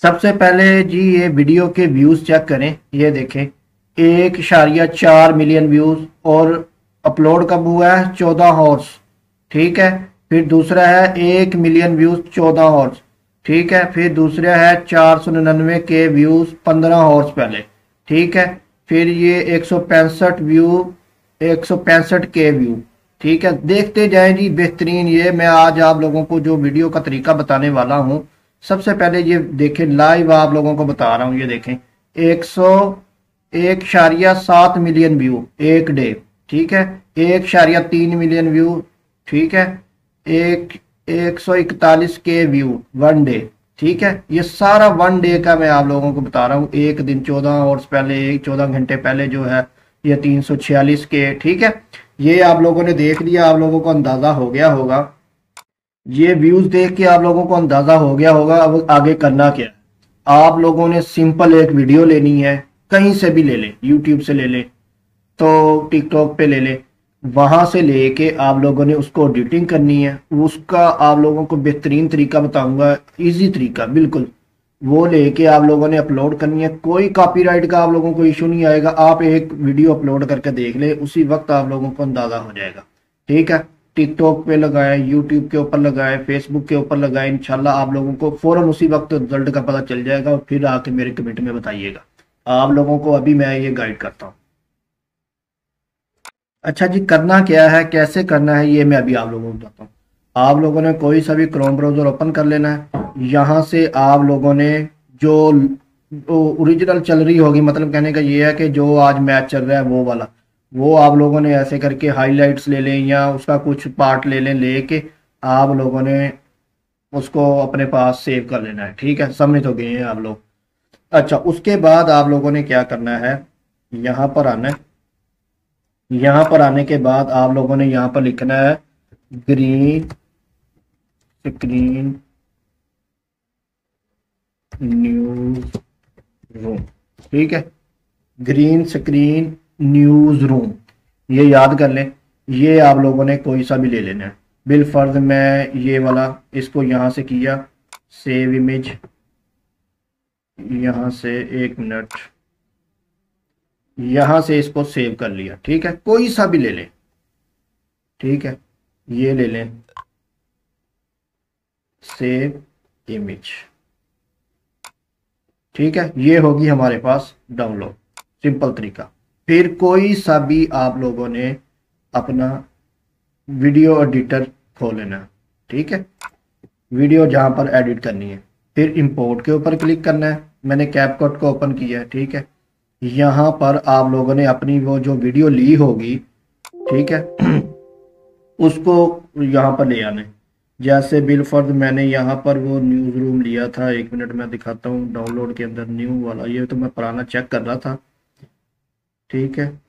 सबसे पहले जी ये वीडियो के व्यूज चेक करें। ये देखें 1.4 मिलियन व्यूज। और अपलोड कब हुआ है? 14 हॉर्स। ठीक है। फिर दूसरा है 1 मिलियन व्यूज 14 हॉर्स। ठीक है। फिर दूसरा है 499 के व्यूज 15 हॉर्स पहले। ठीक है। फिर ये 165 के व्यू। ठीक है, देखते जाएं जी। बेहतरीन ये मैं आज आप लोगों को जो वीडियो का तरीका बताने वाला हूँ। सबसे पहले ये देखें, लाइव आप लोगों को बता रहा हूँ। ये देखें 101.7 मिलियन व्यू एक डे। ठीक है। 1.3 मिलियन व्यू। ठीक है। एक 141 के व्यू वन डे। ठीक है। ये सारा वन डे का मैं आप लोगों को बता रहा हूँ। एक दिन 14 आवर्स पहले, 14 घंटे पहले जो है ये 346 के। ठीक है। ये आप लोगों ने देख लिया, आप लोगों को अंदाजा हो गया होगा। ये व्यूज देख के आप लोगों को अंदाजा हो गया होगा अब आगे करना क्या है। आप लोगों ने सिंपल एक वीडियो लेनी है, कहीं से भी ले लें, यूट्यूब से ले लें तो टिकटॉक पे ले लें। वहां से लेके आप लोगों ने उसको एडिटिंग करनी है। उसका आप लोगों को बेहतरीन तरीका बताऊंगा, इजी तरीका बिल्कुल। वो लेके आप लोगों ने अपलोड करनी है। कोई कॉपीराइट का आप लोगों को इशू नहीं आएगा। आप एक वीडियो अपलोड करके देख ले, उसी वक्त आप लोगों को अंदाजा हो जाएगा। ठीक है। टिकटॉक पे लगाएं, यूट्यूब के ऊपर लगाएं, फेसबुक के ऊपर लगाएं, इंशाल्लाह आप लोगों को फौरन उसी वक्त रिजल्ट का पता चल जाएगा। और फिर आके मेरे कमेंट में बताइएगा। आप लोगों को अभी मैं ये गाइड करता हूँ। अच्छा जी, करना क्या है, कैसे करना है, ये मैं अभी आप लोगों को बताता हूँ। आप लोगों ने कोई सा भी क्रोम ब्राउजर ओपन कर लेना है। यहाँ से आप लोगों ने जो ओरिजिनल चल रही होगी, मतलब कहने का ये है कि जो आज मैच चल रहा है वो वाला, वो आप लोगों ने ऐसे करके हाइलाइट्स ले लें या उसका कुछ पार्ट ले लें, लेके आप लोगों ने उसको अपने पास सेव कर लेना है। ठीक है, समझ तो गए हैं आप लोग। अच्छा, उसके बाद आप लोगों ने क्या करना है, यहाँ पर आना है। यहाँ पर आने के बाद आप लोगों ने यहाँ पर लिखना है ग्रीन स्क्रीन न्यूज रूम। ठीक है, ग्रीन स्क्रीन न्यूज रूम, ये याद कर लें। ये आप लोगों ने कोई सा भी ले लेना है। बिल फर्ज मैं ये वाला इसको यहाँ से किया सेव इमेज। यहाँ से एक मिनट, यहाँ से इसको सेव कर लिया। ठीक है, कोई सा भी ले लें। ठीक है, ये ले लें सेव इमेज। ठीक है, ये होगी हमारे पास डाउनलोड। सिंपल तरीका। फिर कोई सा भी आप लोगों ने अपना वीडियो एडिटर खोल लेना है। ठीक है, वीडियो जहां पर एडिट करनी है। फिर इंपोर्ट के ऊपर क्लिक करना है। मैंने कैपकट को ओपन किया है। ठीक है, यहाँ पर आप लोगों ने अपनी वो जो वीडियो ली होगी, ठीक है, उसको यहाँ पर ले आना है। जैसे बिल फर्ज मैंने यहाँ पर वो न्यूज़ रूम लिया था। एक मिनट मैं दिखाता हूँ डाउनलोड के अंदर न्यू वाला। ये तो मैं पुराना चेक कर रहा था। ठीक है,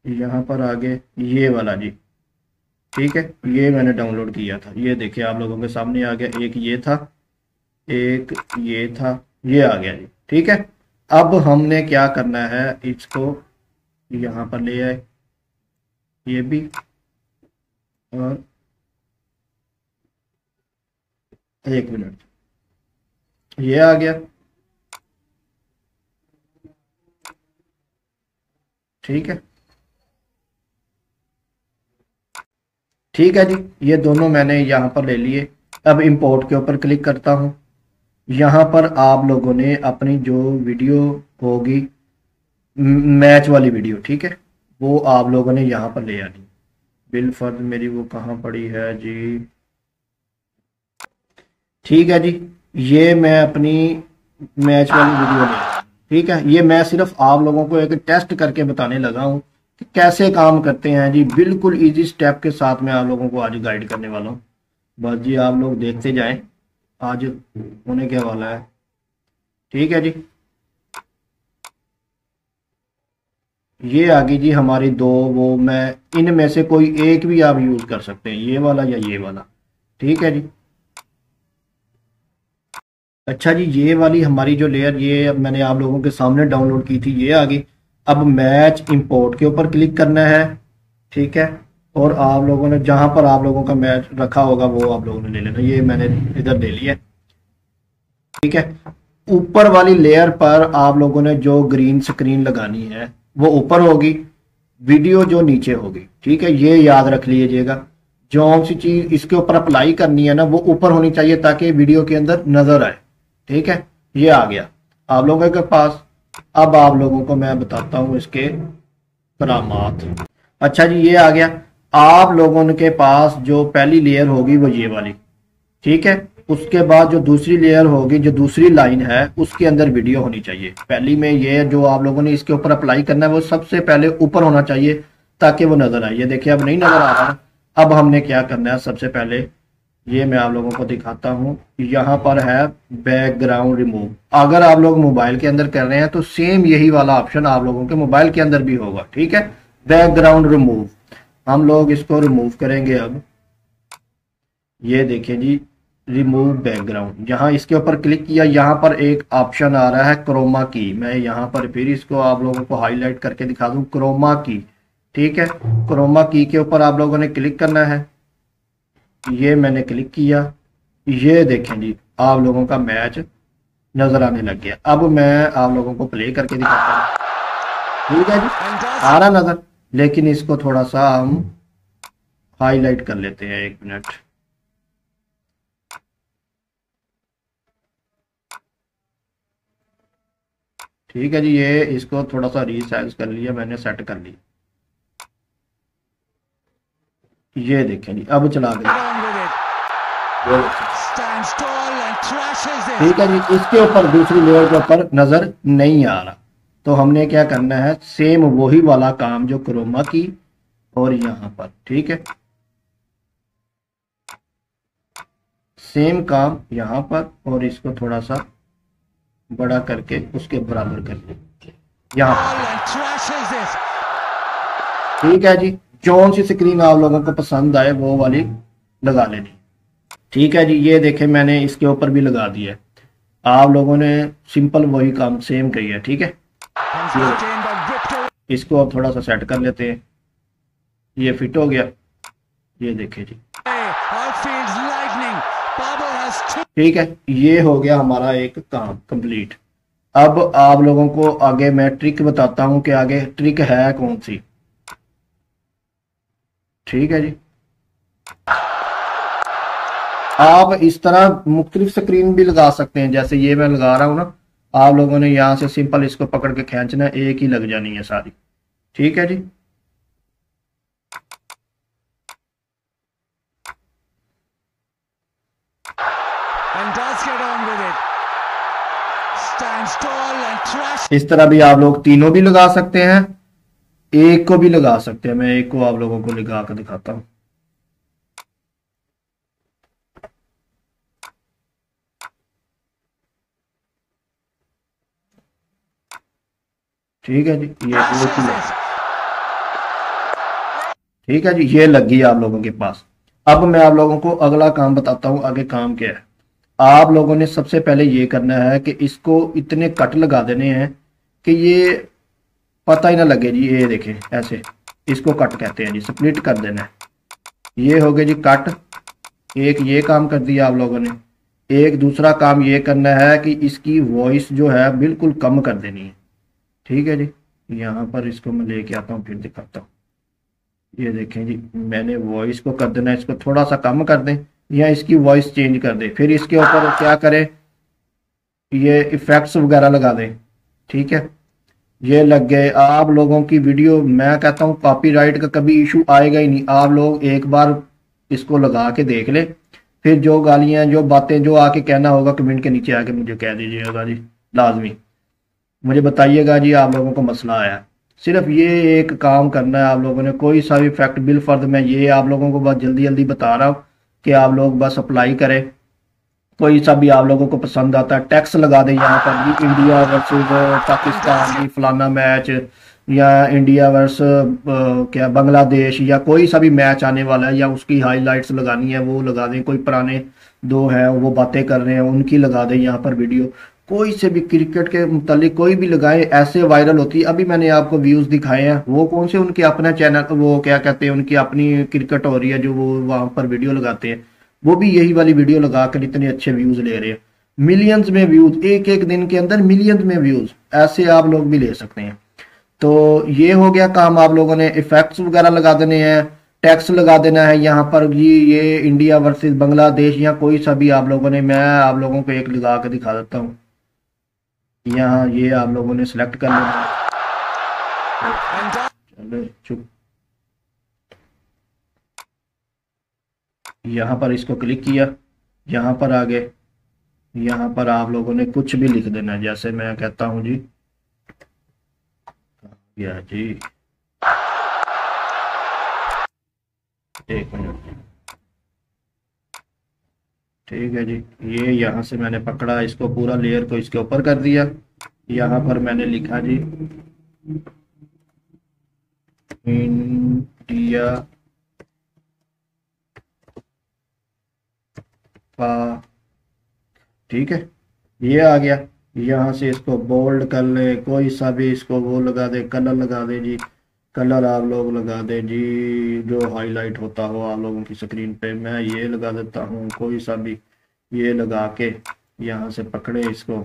यहाँ पर आगे ये वाला जी। ठीक है, ये मैंने डाउनलोड किया था। ये देखिए आप लोगों के सामने आ गया। एक ये था, एक ये था, ये आ गया जी। ठीक है, अब हमने क्या करना है, इसको यहाँ पर ले आए, ये भी, और एक मिनट, ये आ गया। ठीक है, ठीक है जी, ये दोनों मैंने यहाँ पर ले लिए। अब इंपोर्ट के ऊपर क्लिक करता हूँ। यहाँ पर आप लोगों ने अपनी जो वीडियो होगी, मैच वाली वीडियो, ठीक है, वो आप लोगों ने यहाँ पर ले आनी। बिल फर्ज मेरी वो कहाँ पड़ी है जी। ठीक है जी, ये मैं अपनी मैच वाली वीडियो ले आया। ठीक है, ये मैं सिर्फ आप लोगों को एक टेस्ट करके बताने लगा हूँ कि कैसे काम करते हैं जी। बिल्कुल इजी स्टेप के साथ मैं आप लोगों को आज गाइड करने वाला हूँ। बस जी आप लोग देखते जाएं, आज होने क्या वाला है। ठीक है जी, ये आ गई जी हमारी दो वो। मैं इनमें से कोई एक भी आप यूज कर सकते हैं, ये वाला या ये वाला। ठीक है जी। अच्छा जी, ये वाली हमारी जो लेयर, ये मैंने आप लोगों के सामने डाउनलोड की थी, ये आ गई। अब मैच इंपोर्ट के ऊपर क्लिक करना है। ठीक है, और आप लोगों ने जहां पर आप लोगों का मैच रखा होगा वो आप लोगों ने ले लेना। ये मैंने इधर ले लिया। ठीक है। ऊपर वाली लेयर पर आप लोगों ने जो ग्रीन स्क्रीन लगानी है वो ऊपर होगी, वीडियो जो नीचे होगी। ठीक है, ये याद रख लीजिएगा। जो सी चीज इसके ऊपर अप्लाई करनी है ना वो ऊपर होनी चाहिए ताकि वीडियो के अंदर नजर आए। ठीक है, ये आ गया आप लोगों के पास। अब आप लोगों को मैं बताता हूं इसके करामात। अच्छा जी, ये आ गया। आप लोगों के पास जो पहली लेयर होगी वो ये वाली, ठीक है। उसके बाद जो दूसरी लेयर होगी, जो दूसरी लाइन है, उसके अंदर वीडियो होनी चाहिए। पहली में ये जो आप लोगों ने इसके ऊपर अप्लाई करना है वो सबसे पहले ऊपर होना चाहिए ताकि वो नजर आए। ये देखिए अब नहीं नजर आ रहा। अब हमने क्या करना है, सबसे पहले ये मैं आप लोगों को दिखाता हूँ। यहाँ पर है बैकग्राउंड रिमूव। अगर आप लोग मोबाइल के अंदर कर रहे हैं तो सेम यही वाला ऑप्शन आप लोगों के मोबाइल के अंदर भी होगा। ठीक है, बैकग्राउंड रिमूव। हम लोग इसको रिमूव करेंगे। अब ये देखिए जी, रिमूव बैकग्राउंड। यहाँ इसके ऊपर क्लिक किया, यहाँ पर एक ऑप्शन आ रहा है क्रोमा की। मैं यहाँ पर फिर इसको आप लोगों को हाईलाइट करके दिखा दूं, क्रोमा की। ठीक है, क्रोमा की के ऊपर आप लोगों ने क्लिक करना है। ये मैंने क्लिक किया, ये देखें जी आप लोगों का मैच नजर आने लग गया। अब मैं आप लोगों को प्ले करके दिखाता हूँ। ठीक है जी, आ रहा नजर, लेकिन इसको थोड़ा सा हम हाईलाइट कर लेते हैं। 1 मिनट। ठीक है जी, ये इसको थोड़ा सा रीसाइज कर लिया मैंने, सेट कर लिया। ये देखें जी, अब चला गया। ठीक है जी, इसके ऊपर दूसरी लेयर के ऊपर नजर नहीं आ रहा, तो हमने क्या करना है, सेम वही वाला काम जो क्रोमा की और यहाँ पर। ठीक है, सेम काम यहाँ पर, और इसको थोड़ा सा बड़ा करके उसके बराबर कर लें यहाँ पर। ठीक है जी, जौन सी स्क्रीन आप लोगों को पसंद आए वो वाली लगा लेनी। ठीक है जी, ये देखें मैंने इसके ऊपर भी लगा दिया है। आप लोगों ने सिंपल वही काम सेम किया है। ठीक है, इसको अब थोड़ा सा सेट कर लेते हैं। ये फिट हो गया, ये देखें जी। ठीक है, ये हो गया हमारा एक काम कंप्लीट। अब आप लोगों को आगे मैं ट्रिक बताता हूं कि आगे ट्रिक है कौन सी। ठीक है जी, आप इस तरह मुख्तलिफ स्क्रीन भी लगा सकते हैं, जैसे ये मैं लगा रहा हूं ना। आप लोगों ने यहां से सिंपल इसको पकड़ के खींचना, एक ही लग जानी है सारी। ठीक है जी, इस तरह भी आप लोग तीनों भी लगा सकते हैं, एक को भी लगा सकते हैं। मैं एक को आप लोगों को लगा कर दिखाता हूं। ठीक है जी, ये ठीक है जी, ये लग गई आप लोगों के पास। अब मैं आप लोगों को अगला काम बताता हूं, आगे काम क्या है। आप लोगों ने सबसे पहले ये करना है कि इसको इतने कट लगा देने हैं कि ये पता ही ना लगे जी। ये देखें ऐसे, इसको कट कहते हैं जी, स्प्लिट कर देना है। ये हो गए जी कट। एक ये काम कर दिया आप लोगों ने। एक दूसरा काम ये करना है कि इसकी वॉइस जो है बिल्कुल कम कर देनी है। ठीक है जी, यहाँ पर इसको मैं लेके आता हूँ, फिर दिखाता हूँ। ये देखें जी, मैंने वॉइस को कर देना है, इसको थोड़ा सा कम कर दें या इसकी वॉइस चेंज कर दें। फिर इसके ऊपर क्या करें, ये इफेक्ट्स वगैरह लगा दें। ठीक है, ये लग गए आप लोगों की वीडियो। मैं कहता हूँ कॉपीराइट का कभी इशू आएगा ही नहीं। आप लोग एक बार इसको लगा के देख ले, फिर जो गालियां जो बातें जो आके कहना होगा कमेंट के नीचे आके मुझे कह दीजिएगा जी, लाजमी मुझे बताइएगा जी आप लोगों को मसला आया। सिर्फ ये एक काम करना है आप लोगों ने, कोई सा भी फैक्ट बिल फर्द मैं ये आप लोगों को बहुत जल्दी जल्दी बता रहा हूँ कि आप लोग बस अप्लाई करें। कोई सा भी आप लोगों को पसंद आता है, टैक्स लगा दें यहाँ पर जी, इंडिया वर्सेस पाकिस्तान जी फलाना मैच, या इंडिया वर्सेस क्या बांग्लादेश, या कोई सा भी मैच आने वाला है या उसकी हाईलाइट्स लगानी है वो लगा दें। कोई पुराने दो हैं वो बातें कर रहे हैं उनकी लगा दें यहाँ पर वीडियो। कोई से भी क्रिकेट के मुतालिक कोई भी लगाए, ऐसे वायरल होती है। अभी मैंने आपको व्यूज दिखाए हैं, वो कौन से उनके अपना चैनल, वो क्या कहते हैं, उनकी अपनी क्रिकेट हो रही है जो वो वहां पर वीडियो लगाते हैं, वो भी यही वाली वीडियो लगाकर इतने अच्छे व्यूज ले रहे हैं। मिलियंस में व्यूज, एक एक दिन के अंदर मिलियंस में व्यूज, ऐसे आप लोग भी ले सकते हैं। तो ये हो गया काम। आप लोगों ने इफेक्ट्स वगैरह लगा देने हैं, टैक्स लगा देना है यहाँ पर जी, ये इंडिया वर्सेस बांग्लादेश या कोई सा भी आप लोगों ने, मैं आप लोगों को एक लगा के दिखा देता हूँ। यहाँ ये आप लोगों ने सिलेक्ट कर लेना है। चलो चुप। यहाँ पर इसको क्लिक किया, यहाँ पर आगे, यहाँ पर आप लोगों ने कुछ भी लिख देना है। जैसे मैं कहता हूँ जी, या जी, एक मिनट, ठीक है जी। ये यहाँ से मैंने पकड़ा, इसको पूरा लेयर को इसके ऊपर कर दिया। यहाँ पर मैंने लिखा जी इंडिया पा, ठीक है, ये आ गया। यहाँ से इसको बोल्ड कर ले, कोई सा भी इसको वो लगा दे, कलर लगा दे जी, कलर आप लोग लगा दे जी जो हाईलाइट होता हो आप लोगों की स्क्रीन पे। मैं ये लगा देता हूँ कोई सा भी, ये लगा के यहाँ से पकड़े इसको,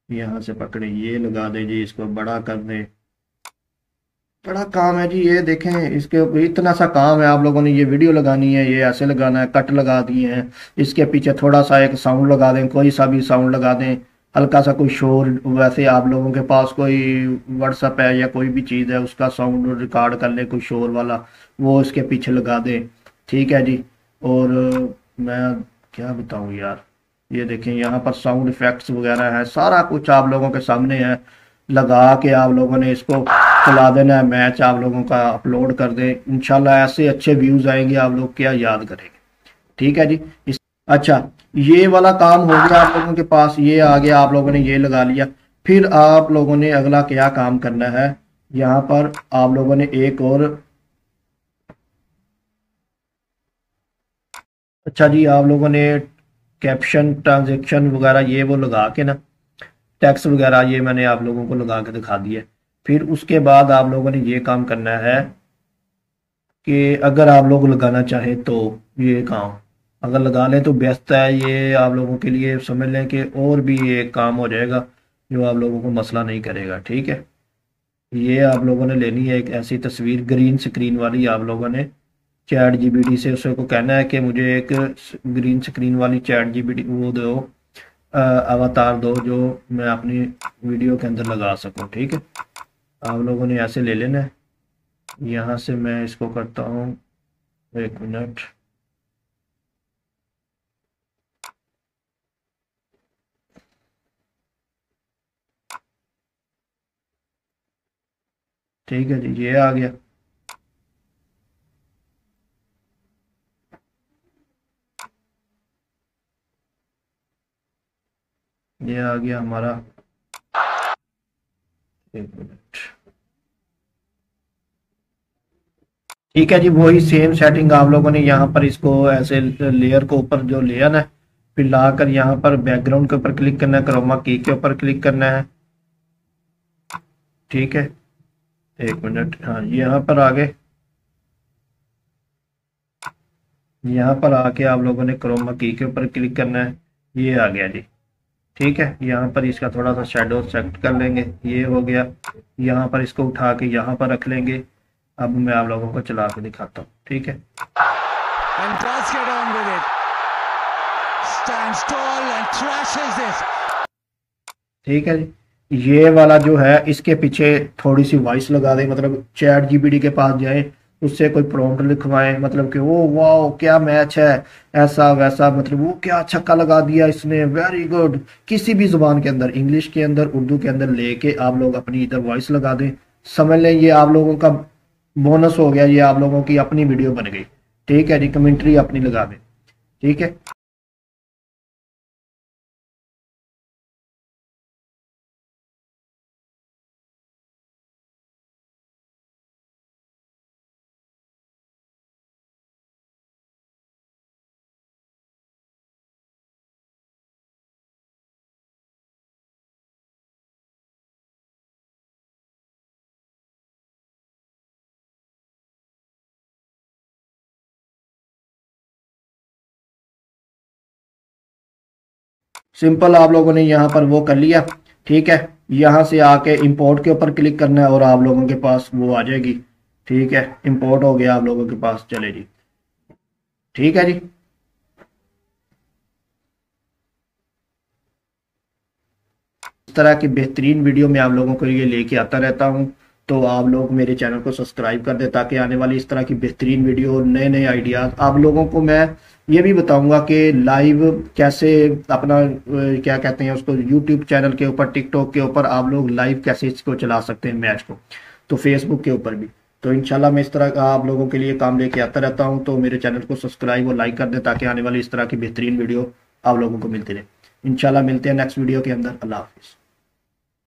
यहाँ से पकड़े ये लगा दे जी, इसको बड़ा कर दे। बड़ा काम है जी, ये देखें इसके ऊपर इतना सा काम है। आप लोगों ने ये वीडियो लगानी है, ये ऐसे लगाना है, कट लगा दिए हैं। इसके पीछे थोड़ा सा एक साउंड लगा दें, कोई सा भी साउंड लगा दें, हल्का सा कोई शोर, वैसे आप लोगों के पास कोई व्हाट्सएप है या कोई भी चीज़ है उसका साउंड रिकॉर्ड कर ले कोई शोर वाला, वो इसके पीछे लगा दें। ठीक है जी। और मैं क्या बताऊँ यार, ये देखें यहाँ पर साउंड इफेक्ट्स वगैरह है, सारा कुछ आप लोगों के सामने है। लगा के आप लोगों ने इसको चला देना है, मैच आप लोगों का अपलोड कर दें, इंशाल्लाह ऐसे अच्छे व्यूज आएंगे, आप लोग क्या याद करेंगे। ठीक है जी। अच्छा, ये वाला काम हो गया आप लोगों के पास, ये आ गया, आप लोगों ने ये लगा लिया। फिर आप लोगों ने अगला क्या काम करना है, यहाँ पर आप लोगों ने एक और, अच्छा जी, आप लोगों ने कैप्शन ट्रांजेक्शन वगैरह ये वो लगा के ना, टैक्स वगैरह ये मैंने आप लोगों को लगा के दिखा दिया। फिर उसके बाद आप लोगों ने ये काम करना है कि अगर आप लोग लगाना चाहें तो ये काम अगर लगा लें तो बेस्ट है। ये आप लोगों के लिए समझ लें कि और भी ये काम हो जाएगा जो आप लोगों को मसला नहीं करेगा। ठीक है। ये आप लोगों ने लेनी है एक ऐसी तस्वीर ग्रीन स्क्रीन वाली, आप लोगों ने चैट जीपीटी से उसको कहना है कि मुझे एक ग्रीन स्क्रीन वाली चैट जीपीटी वो दो, अवतार दो जो मैं अपनी वीडियो के अंदर लगा सकूं। ठीक है, आप लोगों ने ऐसे ले लेना है। यहाँ से मैं इसको करता हूँ, एक मिनट, ठीक है जी, ये आ गया। ये आ गया हमारा, एक मिनट, ठीक है जी। वही सेम सेटिंग आप लोगों ने यहाँ पर इसको ऐसे लेयर को ऊपर जो लेयर है, फिर ला कर यहाँ पर बैकग्राउंड के ऊपर क्लिक करना है, क्रोमा की के ऊपर क्लिक करना है। ठीक है, एक मिनट, हाँ यहाँ पर आगे, यहाँ पर आके आप लोगों ने क्रोमा की के ऊपर क्लिक करना है। ये आ गया जी। ठीक है, यहाँ पर इसका थोड़ा सा शेडो सेलेक्ट कर लेंगे, ये हो गया। यहाँ पर इसको उठा के यहाँ पर रख लेंगे। अब मैं आप लोगों को चला के दिखाता हूँ। ठीक है, and does get on with it. Stands tall and trashes this. ठीक है जी। ये वाला जो है इसके पीछे थोड़ी सी वॉइस लगा दें, मतलब चैट जीपीटी के पास जाए, उससे कोई प्रॉम्प्ट लिखवाएं, मतलब कि वो वाह क्या मैच है, ऐसा वैसा, मतलब वो क्या छक्का लगा दिया इसने, वेरी गुड। किसी भी जुबान के अंदर, इंग्लिश के अंदर, उर्दू के अंदर लेके आप लोग अपनी इधर वॉइस लगा दें। समझ लें ये आप लोगों का बोनस हो गया, ये आप लोगों की अपनी वीडियो बन गई। ठीक है जी, कमेंट्री अपनी लगा दें। ठीक है। सिंपल आप लोगों ने यहाँ पर वो कर लिया, ठीक है। यहाँ से आके इंपोर्ट के ऊपर क्लिक करना है और आप लोगों के पास वो आ जाएगी, ठीक है। इंपोर्ट हो गया आप लोगों के पास, चले जी, ठीक है जी। इस तरह की बेहतरीन वीडियो मैं आप लोगों को ये लेके आता रहता हूँ, तो आप लोग मेरे चैनल को सब्सक्राइब कर दें ताकि आने वाली इस तरह की बेहतरीन वीडियो, नए नए आइडियाज़ आप लोगों को मैं ये भी बताऊंगा कि लाइव कैसे अपना क्या कहते हैं उसको, यूट्यूब चैनल के ऊपर, टिकटॉक के ऊपर आप लोग लाइव कैसे इसको चला सकते हैं मैच को, तो फेसबुक के ऊपर भी। तो इंशाल्लाह मैं इस तरह का आप लोगों के लिए काम लेके आता रहता हूँ, तो मेरे चैनल को सब्सक्राइब और लाइक कर दें ताकि आने वाली इस तरह की बेहतरीन वीडियो आप लोगों को मिलती रहे। इंशाल्लाह मिलते हैं नेक्स्ट वीडियो के अंदर। अल्लाह हाफिज़।